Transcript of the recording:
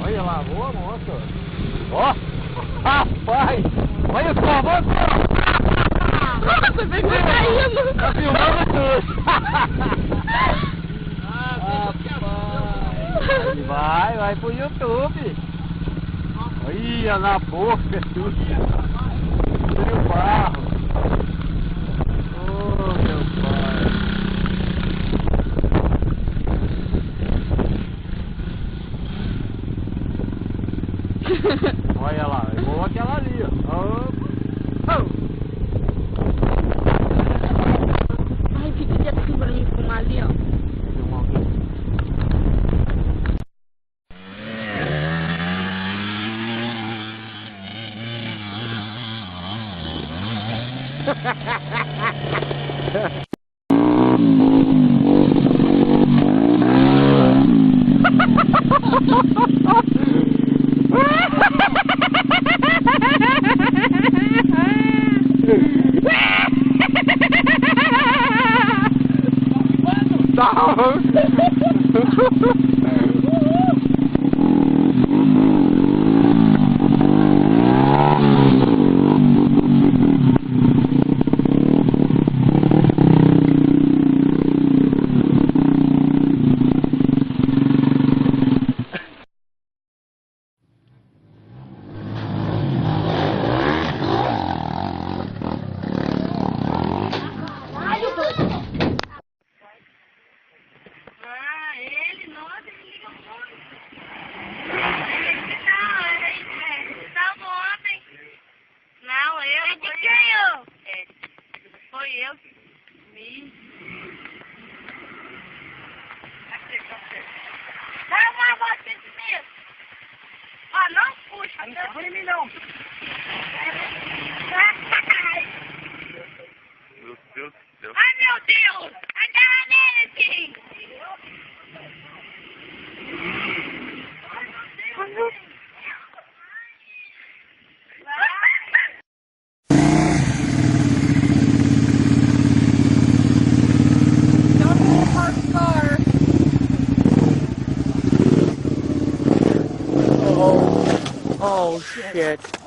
Olha lá, boa moça. Ó, rapaz, olha só, moça. Nossa, bem caindo. Tá filmando tudo. Vai pro YouTube. Olha na boca, tudo. Olha o barro. Oh, meu pai. Olha lá, igual aquela ali, ó. Oh. Ai, fica quieto pra mim fumar ali, ó. Foi eu que vi. Não, você mesmo. Ó, não puxa. Não segura em mim, não. Meu Deus do céu. Ai, meu Deus. Agarra nele, Tim. Oh shit.